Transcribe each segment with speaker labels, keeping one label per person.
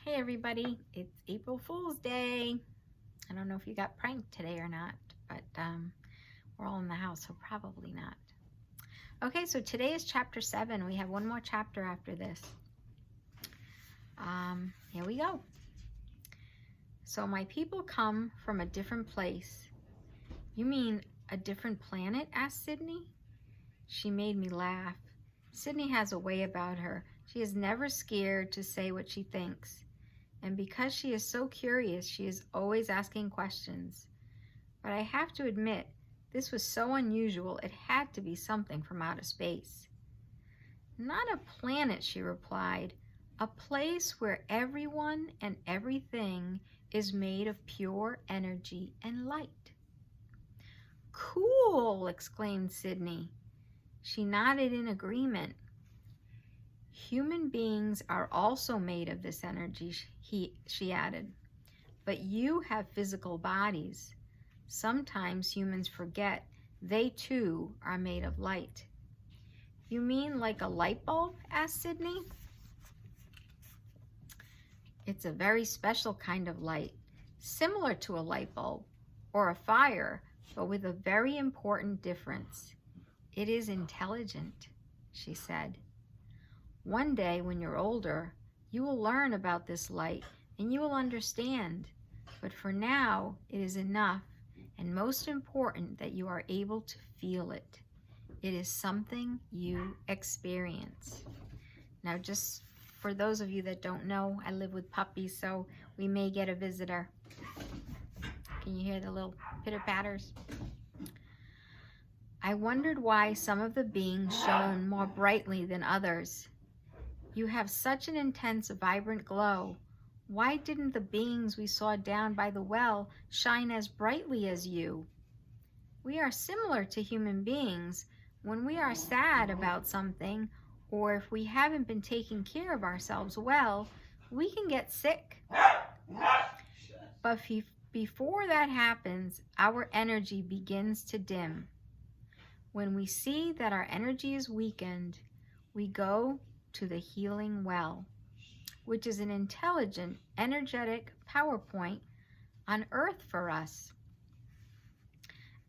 Speaker 1: Hey everybody, it's April Fool's Day. I don't know if you got pranked today or not, but we're all in the house, so probably not. Okay, so today is chapter 7. We have one more chapter after this. Here we go. So my people come from a different place. You mean a different planet? Asked Sydney. She made me laugh. Sydney has a way about her. She is never scared to say what she thinks. And because she is so curious, she is always asking questions. But I have to admit, this was so unusual, it had to be something from outer space. Not a planet, she replied. A place where everyone and everything is made of pure energy and light. Cool, exclaimed Sydney. She nodded in agreement. Human beings are also made of this energy, she added. But you have physical bodies. Sometimes humans forget they too are made of light. You mean like a light bulb? Asked Sydney. It's a very special kind of light, similar to a light bulb or a fire, but with a very important difference. It is intelligent, she said. One day when you're older, you will learn about this light and you will understand. But for now, it is enough and most important that you are able to feel it. It is something you experience. Now, just for those of you that don't know, I live with puppies, so we may get a visitor. Can you hear the little pitter-patters? I wondered why some of the beings shone more brightly than others. You have such an intense, vibrant glow. Why didn't the beings we saw down by the well shine as brightly as you? We are similar to human beings. When we are sad about something, or if we haven't been taking care of ourselves well, we can get sick. But before that happens, our energy begins to dim. When we see that our energy is weakened, we go to the healing well, which is an intelligent, energetic power point on Earth for us.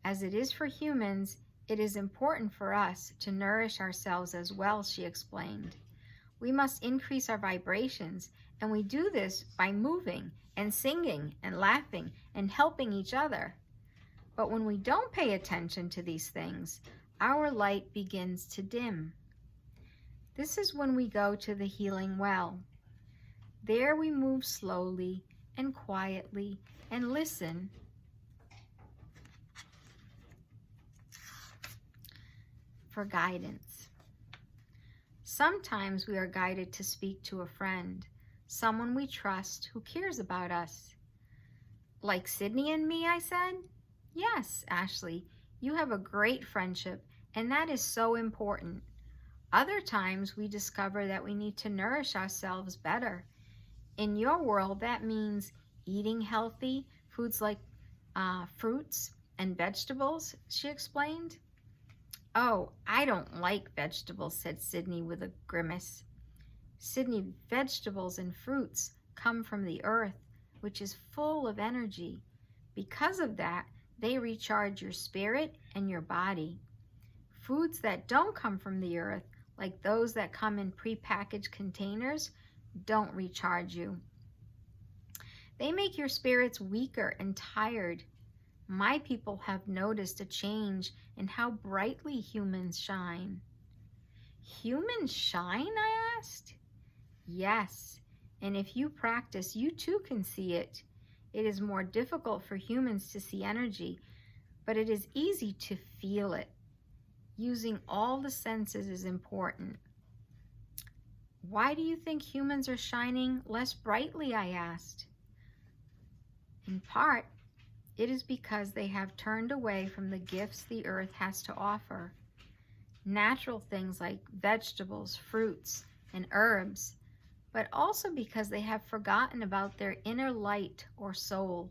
Speaker 1: As it is for humans, it is important for us to nourish ourselves as well, she explained. We must increase our vibrations, and we do this by moving and singing and laughing and helping each other. But when we don't pay attention to these things, our light begins to dim. This is when we go to the healing well. There we move slowly and quietly and listen for guidance. Sometimes we are guided to speak to a friend, someone we trust who cares about us. Like Sydney and me, I said. Yes, Ashley, you have a great friendship, and that is so important. Other times we discover that we need to nourish ourselves better. In your world, that means eating healthy foods like fruits and vegetables, she explained. Oh, I don't like vegetables, said Sydney with a grimace. Sydney, vegetables and fruits come from the earth, which is full of energy. Because of that, they recharge your spirit and your body. Foods that don't come from the earth, like those that come in prepackaged containers, don't recharge you. They make your spirits weaker and tired. My people have noticed a change in how brightly humans shine. Humans shine, I asked. Yes, and if you practice, you too can see it. It is more difficult for humans to see energy, but it is easy to feel it. Using all the senses is important. Why do you think humans are shining less brightly, I asked. In part, it is because they have turned away from the gifts the earth has to offer. Natural things like vegetables, fruits, and herbs, but also because they have forgotten about their inner light or soul.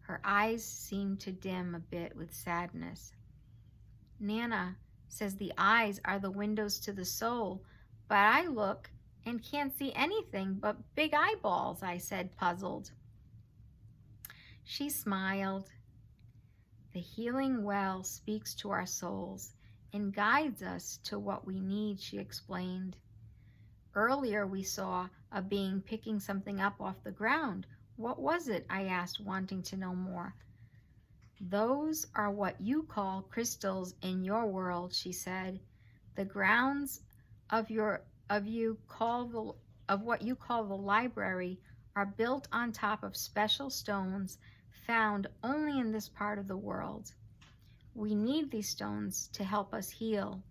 Speaker 1: Her eyes seemed to dim a bit with sadness. Nana says the eyes are the windows to the soul, but I look and can't see anything but big eyeballs, I said, puzzled. She smiled. The healing well speaks to our souls and guides us to what we need, she explained. Earlier we saw a being picking something up off the ground. What was it? I asked, wanting to know more. Those are what you call crystals in your world, she said. The grounds of what you call the library are built on top of special stones found only in this part of the world. We need these stones to help us heal.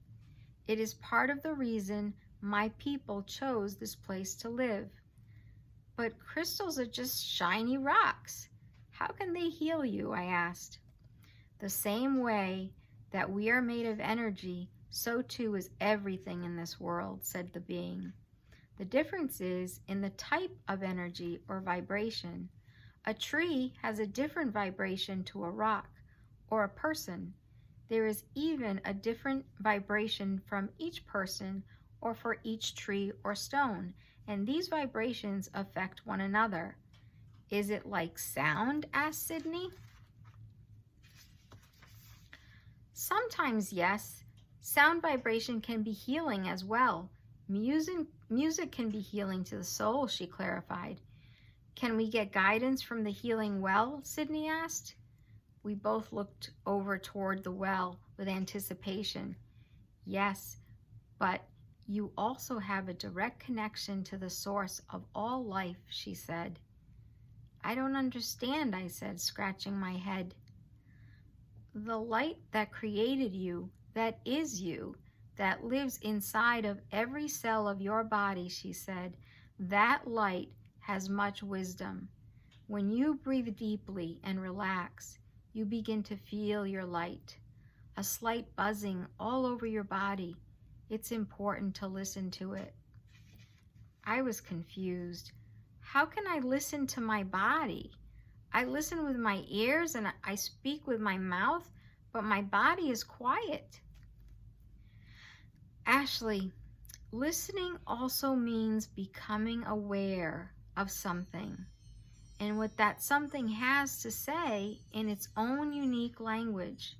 Speaker 1: It is part of the reason my people chose this place to live. But crystals are just shiny rocks. How can they heal you? I asked. The same way that we are made of energy, so too is everything in this world, said the being. The difference is in the type of energy or vibration. A tree has a different vibration to a rock or a person. There is even a different vibration from each person or for each tree or stone, and these vibrations affect one another. Is it like sound? Asked Sydney. Sometimes, yes. Sound vibration can be healing as well. Music can be healing to the soul, she clarified. Can we get guidance from the healing well? Sydney asked. We both looked over toward the well with anticipation. Yes, but you also have a direct connection to the source of all life, she said. I don't understand, I said, scratching my head. The light that created you, that is you, that lives inside of every cell of your body, she said, that light has much wisdom. When you breathe deeply and relax, you begin to feel your light, a slight buzzing all over your body. It's important to listen to it. I was confused. How can I listen to my body? I listen with my ears and I speak with my mouth, but my body is quiet. Ashley, listening also means becoming aware of something and what that something has to say in its own unique language.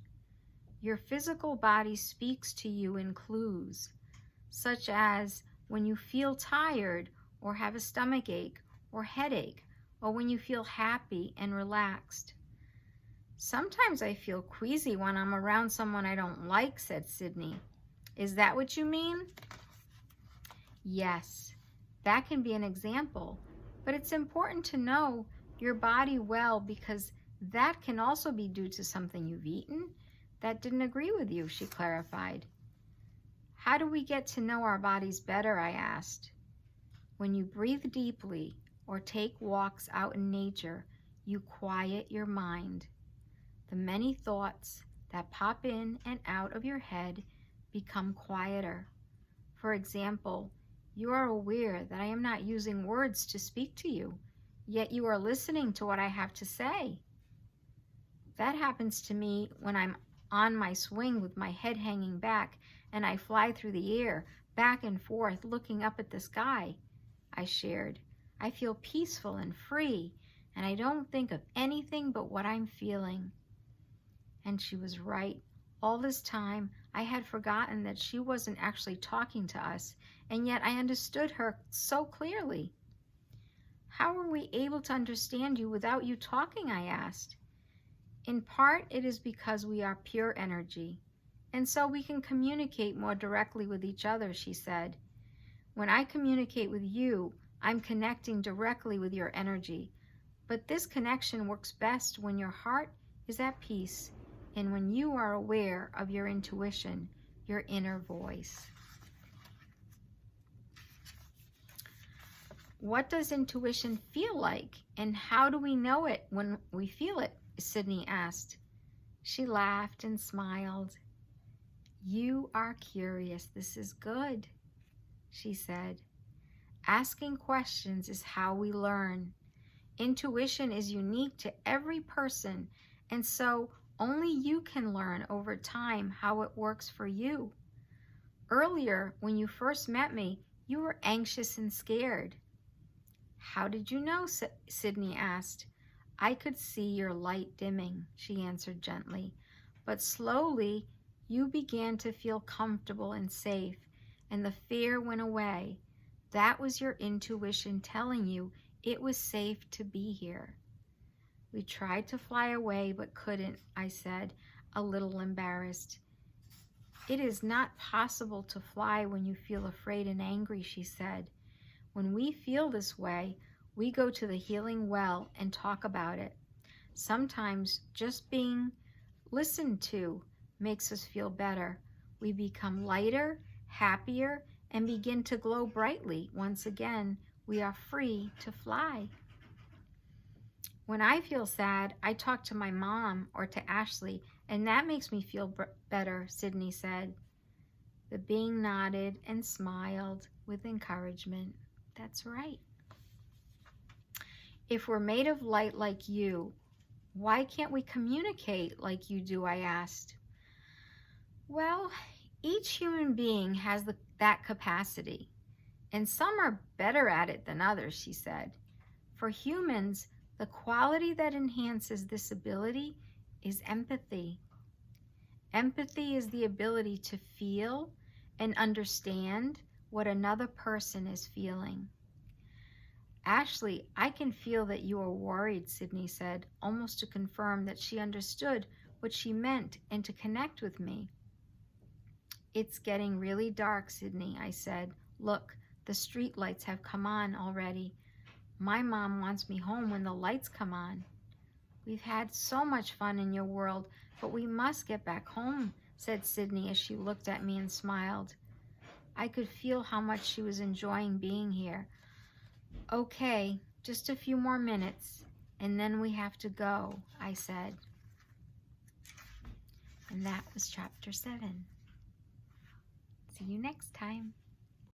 Speaker 1: Your physical body speaks to you in clues, such as when you feel tired or have a stomach ache or headache, or when you feel happy and relaxed. Sometimes I feel queasy when I'm around someone I don't like, said Sydney. Is that what you mean? Yes, that can be an example, but it's important to know your body well because that can also be due to something you've eaten that didn't agree with you, she clarified. How do we get to know our bodies better? I asked. When you breathe deeply or take walks out in nature, you quiet your mind. The many thoughts that pop in and out of your head become quieter. For example, you are aware that I am not using words to speak to you, yet you are listening to what I have to say. That happens to me when I'm on my swing with my head hanging back and I fly through the air, back and forth, looking up at the sky, I shared. I feel peaceful and free, and I don't think of anything but what I'm feeling. And she was right. All this time, I had forgotten that she wasn't actually talking to us, and yet I understood her so clearly. How were we able to understand you without you talking? I asked. In part, it is because we are pure energy, and so we can communicate more directly with each other, she said. When I communicate with you, I'm connecting directly with your energy, but this connection works best when your heart is at peace and when you are aware of your intuition, your inner voice. What does intuition feel like, and how do we know it when we feel it? Sydney asked. She laughed and smiled. You are curious. This is good, she said. Asking questions is how we learn. Intuition is unique to every person, and so only you can learn over time how it works for you. Earlier, when you first met me, You were anxious and scared." "How did you know?" Sydney asked. "I could see your light dimming," she answered gently. "But slowly you began to feel comfortable and safe, and the fear went away. That was your intuition telling you it was safe to be here." "We tried to fly away but couldn't," I said, a little embarrassed. "It is not possible to fly when you feel afraid and angry," she said. "When we feel this way, we go to the healing well and talk about it. Sometimes just being listened to makes us feel better. We become lighter, happier, and begin to glow brightly. Once again, we are free to fly." "When I feel sad, I talk to my mom or to Ashley, and that makes me feel better," Sydney said. The being nodded and smiled with encouragement. "That's right. If we're made of light like you, why can't we communicate like you do?" I asked. "Well, each human being has that capacity, and some are better at it than others," she said. "For humans, the quality that enhances this ability is empathy. Empathy is the ability to feel and understand what another person is feeling." "Ashley, I can feel that you are worried," Sydney said, almost to confirm that she understood what she meant and to connect with me. "It's getting really dark, Sydney," I said. "Look, the street lights have come on already. My mom wants me home when the lights come on." "We've had so much fun in your world, but we must get back home," said Sydney as she looked at me and smiled. I could feel how much she was enjoying being here. "Okay, just a few more minutes, and then we have to go," I said. And that was chapter 7. See you next time.